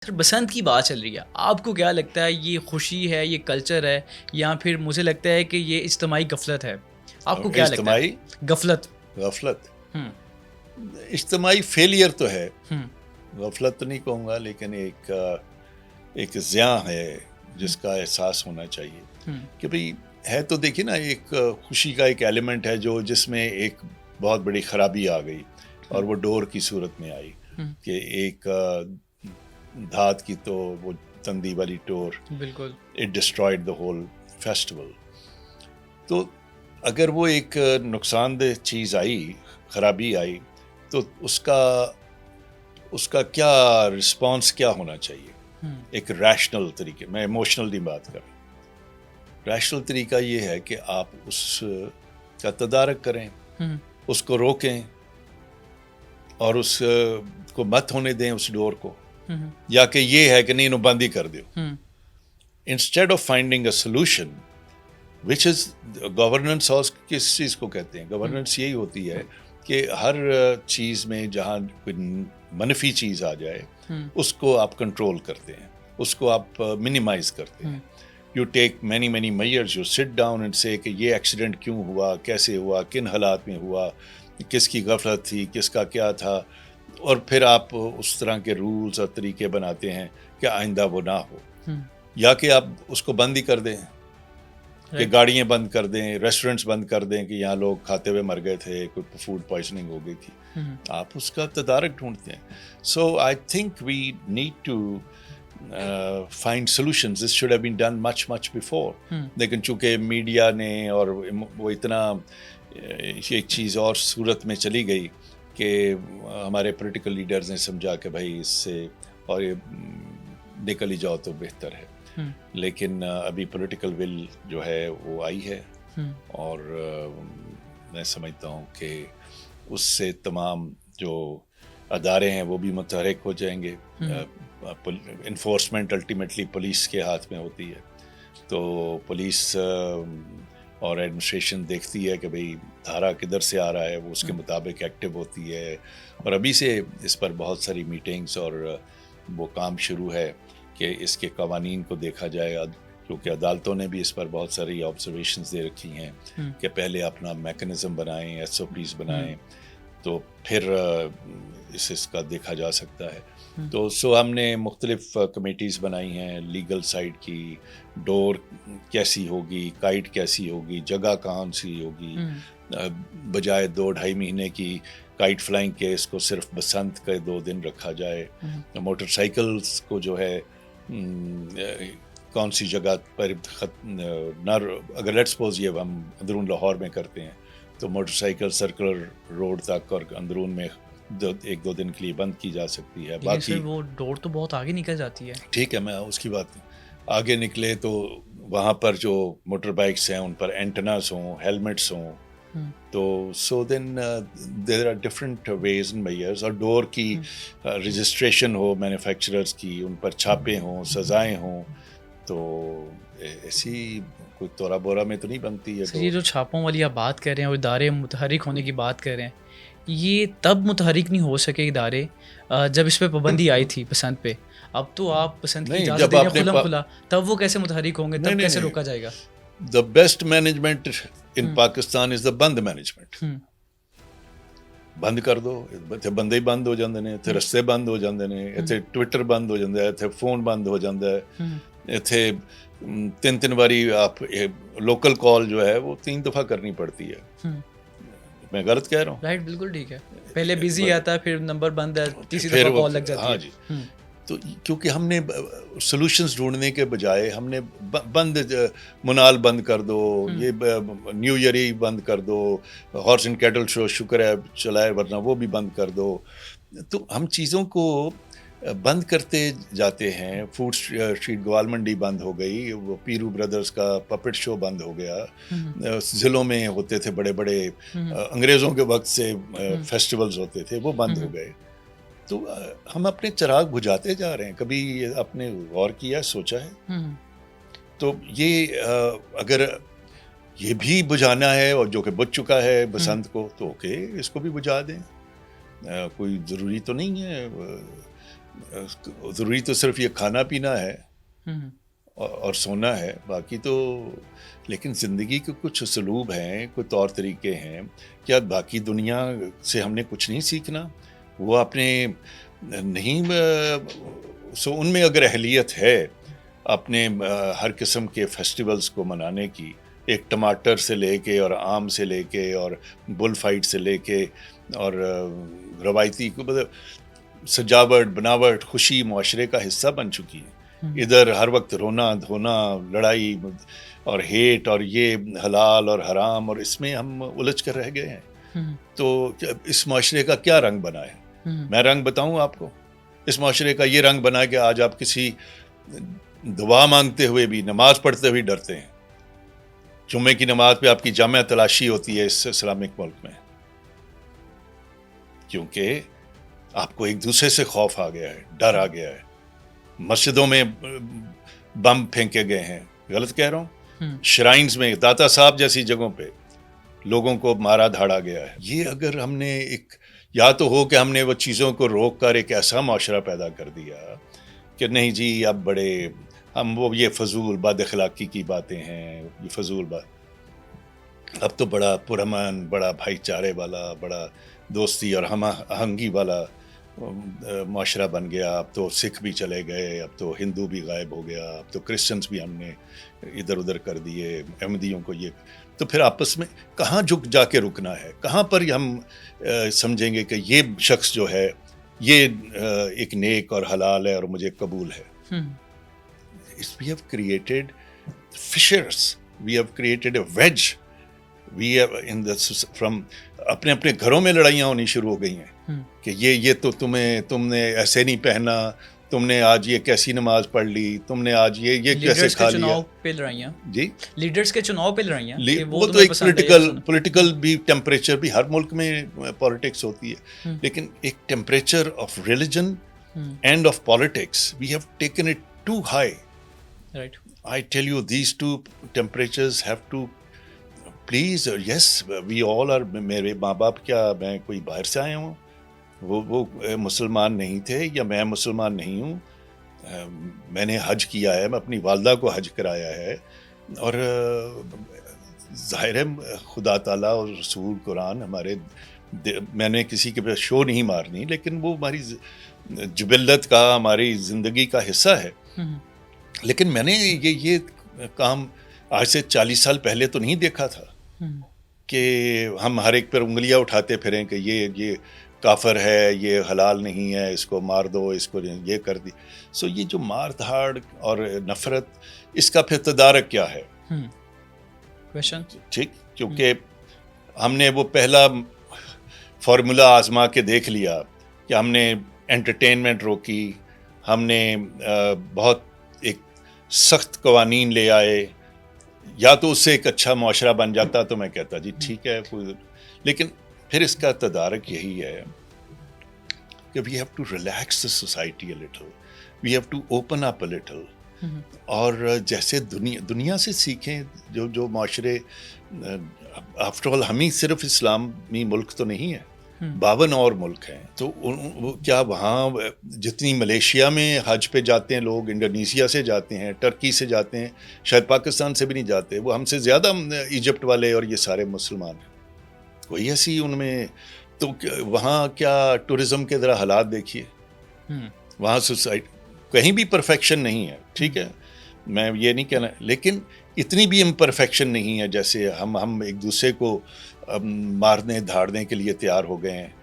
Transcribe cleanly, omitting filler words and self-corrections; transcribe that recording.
سر بسنت کی بات چل رہی ہے، آپ کو کیا لگتا ہے یہ خوشی ہے، یہ کلچر ہے، یا پھر مجھے لگتا ہے کہ یہ اجتماعی غفلت ہے؟ آپ کو کیا لگتا اجتماعی ہے؟ غفلت. غفلت، ہوں اجتماعی فیلئر تو ہے، ہوں غفلت تو نہیں کہوں گا، لیکن ایک زیاں ہے جس کا احساس ہونا چاہیے ہوں کہ بھئی ہے تو دیکھیے نا، ایک خوشی کا ایک ایلیمنٹ ہے جس میں ایک بہت بڑی خرابی آ گئی اور وہ ڈور کی صورت میں آئی ہوں کہ ایک دھات کی تو وہ تندی والی ڈور، بالکل. It destroyed the whole festival. تو اگر وہ ایک نقصان دہ چیز آئی، خرابی آئی، تو اس کا کیا رسپانس کیا ہونا چاہیے؟ ہوں ایک ریشنل طریقے، میں ایموشنل نہیں بات کر رہا. ریشنل طریقہ یہ ہے کہ آپ اس کا تدارک کریں، ہوں اس کو روکیں اور اس کو مت ہونے دیں اس ڈور کو، ہوں یا کہ یہ ہے کہ نہیں انہوں بند ہی کر دو. ہوں instead of finding a solution which is governance. House کس چیز کو کہتے ہیں؟ گورننس یہی ہوتی ہے کہ ہر چیز میں جہاں کوئی منفی چیز آ جائے اس کو آپ کنٹرول کرتے ہیں، اس کو آپ منیمائز کرتے ہیں. You take many measures, you sit down and سے کہ یہ ایکسیڈنٹ کیوں ہوا، کیسے ہوا، کن حالات میں ہوا، کس کی غفلت تھی، کس کا کیا تھا، اور پھر آپ اس طرح کے رولز اور طریقے بناتے ہیں کہ آئندہ وہ نہ ہو. یا کہ آپ اس کو بند ہی کر دیں، کہ گاڑیاں بند کر دیں، ریسٹورنٹس بند کر دیں کہ یہاں لوگ کھاتے ہوئے مر گئے تھے، کوئی فوڈ پوائزننگ ہو گئی تھی. آپ اس کا تدارک ڈھونڈتے ہیں. So I think we need to find solutions. This should have been done much before. لیکن چونکہ میڈیا نے اور وہ اتنا ایک چیز اور صورت میں چلی گئی کہ ہمارے پولیٹیکل لیڈرز نے سمجھا کہ بھائی اس سے اور یہ نکل ہی جاؤ تو بہتر ہے. لیکن ابھی پولیٹیکل ول جو ہے وہ آئی ہے، اور میں سمجھتا ہوں کہ اس سے تمام جو ادارے ہیں وہ بھی متحرک ہو جائیں گے. انفورسمنٹ الٹیمیٹلی پولیس کے ہاتھ میں ہوتی ہے، تو پولیس اور ایڈمنسٹریشن دیکھتی ہے کہ بھئی دھارا کدھر سے آ رہا ہے، وہ اس کے مطابق ایکٹیو ہوتی ہے. اور ابھی سے اس پر بہت ساری میٹنگز اور وہ کام شروع ہے کہ اس کے قوانین کو دیکھا جائے، کیونکہ عدالتوں نے بھی اس پر بہت ساری آبزرویشنز دے رکھی ہیں کہ پہلے اپنا میکنزم بنائیں، ایس او پیز بنائیں، تو پھر اس کا دیکھا جا سکتا ہے. تو ہم نے مختلف کمیٹیز بنائی ہیں، لیگل سائڈ کی، ڈور کیسی ہوگی، کائٹ کیسی ہوگی، جگہ کہاں سی ہوگی، بجائے 2-2.5 مہینے کی کائٹ فلائنگ کے اس کو صرف بسنت کے 2 دن رکھا جائے. موٹر سائیکلز کو جو ہے کون سی جگہ پر نہ، اگر لیٹس سپوز یہ ہم اندرون لاہور میں کرتے ہیں تو موٹر سائیکل سرکلر روڈ تک اور اندرون میں 1-2 دن کے لیے بند کی جا سکتی ہے. لیکن سر باقی وہ ڈور تو بہت آگے نکل جاتی ہے. ٹھیک ہے، میں اس کی بات آگے نکلے تو وہاں پر جو موٹر بائکس ہیں ان پر اینٹناز ہوں، ہیلمٹس ہوں، تو so then there are different ways and measures. اور ڈور کی رجسٹریشن ہو مینوفیکچررز کی، ان پر چھاپے ہوں، سزائیں ہوں، تو ایسی کوئی تورا بورا میں تو نہیں بنتی ہے سر ڈور. یہ جو چھاپوں والی آپ بات کر رہے ہیں اور ادارے متحرک ہونے کی بات کر رہے ہیں، یہ تب متحرک نہیں ہو سکے ادارے جب اس پہ پابندی آئی تھی بسنت پہ. اب تو آپ بسنت کی نہیں، اجازت جب دے رہے آپ ہیں نے کھلم کھلا، تب وہ کیسے متحرک ہوں گے؟ تب کیسے روکا جائے گا؟ The best management in Pakistan is the بند مینجمنٹ. بند کر دو، اتنے بندے ہی بند ہو جاندے نے، اتنے رستے بند ہو جاندے نے، اتنے ٹویٹر بند ہو جاندے، اتنے فون بند ہو جاندے، اتنے 3 باری آپ لوکل کال جو ہے وہ 3 دفعہ کرنی پڑتی ہے. میں غلط کہہ رہا ہوں؟ رائٹ، بالکل ٹھیک ہے. پہلے بزی آتا ہے، پھر نمبر بند ہے، تیسری پھر دفعہ وہ، کال لگ جاتی ہاں ہے. جی. تو کیونکہ ہم نے سولوشنز ڈھونڈنے کے بجائے ہم نے بند، منال بند کر دو، یہ نیو ایئر ہی بند کر دو، ہارس اینڈ کیٹل شو شکر ہے چلائے ورنہ وہ بھی بند کر دو. تو ہم چیزوں کو بند کرتے جاتے ہیں. فوڈ اسٹریٹ گوال منڈی بند ہو گئی، وہ پیرو بردرز کا پپٹ شو بند ہو گیا، ضلعوں میں ہوتے تھے بڑے بڑے انگریزوں کے وقت سے فیسٹیولز ہوتے تھے، وہ بند ہو گئے. تو ہم اپنے چراغ بجھاتے جا رہے ہیں. کبھی آپ نے غور کیا، سوچا ہے؟ تو یہ اگر یہ بھی بجھانا ہے اور جو کہ بجھ چکا ہے بسنت کو، تو اوکے، اس کو بھی بجھا دیں. کوئی ضروری تو نہیں ہے ضروری تو صرف یہ کھانا پینا ہے ہوں اور سونا ہے، باقی تو لیکن زندگی کے کچھ اسلوب ہیں، کوئی طور طریقے ہیں. کیا باقی دنیا سے ہم نے کچھ نہیں سیکھنا؟ وہ اپنے نہیں سو ان میں اگر اہلیت ہے اپنے ہر قسم کے فیسٹیولز کو منانے کی، ایک ٹماٹر سے لے کے اور آم سے لے کے اور بل فائٹ سے لے کے اور روایتی کو مطلب سجاوٹ بناوٹ خوشی معاشرے کا حصہ بن چکی ہے. ادھر ہر وقت رونا دھونا لڑائی اور ہیٹ اور یہ حلال اور حرام، اور اس میں ہم الجھ کر رہ گئے ہیں. تو اس معاشرے کا کیا رنگ بنا ہے؟ میں رنگ بتاؤں آپ کو. اس معاشرے کا یہ رنگ بنا کہ آج آپ کسی دعا مانگتے ہوئے بھی، نماز پڑھتے ہوئے ڈرتے ہیں. جمعے کی نماز پہ آپ کی جامع تلاشی ہوتی ہے اس اسلامک ملک میں، کیونکہ آپ کو ایک دوسرے سے خوف آ گیا ہے، ڈر آ گیا ہے. مسجدوں میں بم پھینکے گئے ہیں، غلط کہہ رہا ہوں؟ شرائنز میں، داتا صاحب جیسی جگہوں پہ لوگوں کو مارا دھاڑا گیا ہے. یہ اگر ہم نے ایک یا تو ہو کہ ہم نے وہ چیزوں کو روک کر ایک ایسا معاشرہ پیدا کر دیا کہ نہیں جی اب بڑے ہم وہ یہ فضول بد اخلاقی کی باتیں ہیں، یہ فضول بات. اب تو بڑا پرامن، بڑا بھائی چارے والا، بڑا دوستی اور ہم آہنگی والا معاشرہ بن گیا. اب تو سکھ بھی چلے گئے، اب تو ہندو بھی غائب ہو گیا، اب تو کرسچنز بھی ہم نے ادھر ادھر کر دیے، احمدیوں کو یہ. تو پھر آپس میں کہاں جا کے رکنا ہے؟ کہاں پر ہم سمجھیں گے کہ یہ شخص جو ہے یہ ایک نیک اور حلال ہے اور مجھے قبول ہے؟ We have created fissures, we have created a wedge, we have in the from اپنے اپنے گھروں میں لڑائیاں ہونی شروع ہو گئی ہیں کہ یہ تو تم نے ایسے نہیں پہنا، تم نے آج یہ کیسی نماز پڑھ لی، تم نے آج یہ کیسے کھا لیا. چناؤ پہ لڑائیاں، جی لیڈرز کے چناؤ پہ لڑائیاں، وہ تو ایک پولیٹیکل بھی ٹیمپریچر بھی ہر ملک میں پالیٹکس ہوتی ہے، لیکن ایک temperature of religion and of politics we have taken it to high. Right. I tell you, these two temperatures have to please, yes, we all are. میرے ماں باپ کیا میں کوئی باہر سے آیا ہوں؟ وہ مسلمان نہیں تھے یا میں مسلمان نہیں ہوں. میں نے حج کیا ہے، میں اپنی والدہ کو حج کرایا ہے، اور ظاہر ہے خدا تعالیٰ اور رسول قرآن ہمارے، میں نے کسی کے پہ شو نہیں مارنی، لیکن وہ ہماری جبلت کا، ہماری زندگی کا حصہ ہے. لیکن میں نے یہ کام آج سے 40 سال پہلے تو نہیں دیکھا تھا کہ ہم ہر ایک پر انگلیاں اٹھاتے پھریں کہ یہ کافر ہے، یہ حلال نہیں ہے، اس کو مار دو، اس کو یہ کر دی. سو یہ جو مار دھاڑ اور نفرت، اس کا پھر تدارک کیا ہے؟ ٹھیک، کیونکہ ہم نے وہ پہلا فارمولا آزما کے دیکھ لیا کہ ہم نے انٹرٹینمنٹ روکی، ہم نے بہت ایک سخت قوانین لے آئے. یا تو اس سے ایک اچھا معاشرہ بن جاتا تو میں کہتا جی ٹھیک ہے، لیکن پھر اس کا تدارک یہی ہے کہ we have to relax the society a little, we have to open up a little. اور جیسے دنیا سے سیکھیں، جو معاشرے، آفٹر آل ہم ہی صرف اسلامی ملک تو نہیں ہے، 52 اور ملک ہیں. تو کیا وہاں جتنی ملیشیا میں حج پہ جاتے ہیں لوگ، انڈونیشیا سے جاتے ہیں، ٹرکی سے جاتے ہیں، شاید پاکستان سے بھی نہیں جاتے، وہ ہم سے زیادہ ایجپٹ والے اور یہ سارے مسلمان ہیں. کوئی ایسی ان میں تو وہاں کیا ٹورزم کے ذرا حالات دیکھیے. وہاں سوسائٹی کہیں بھی پرفیکشن نہیں ہے، ٹھیک ہے، میں یہ نہیں کہنا، لیکن اتنی بھی امپرفیکشن نہیں ہے جیسے ہم ایک دوسرے کو مارنے دھاڑنے کے لیے تیار ہو گئے ہیں.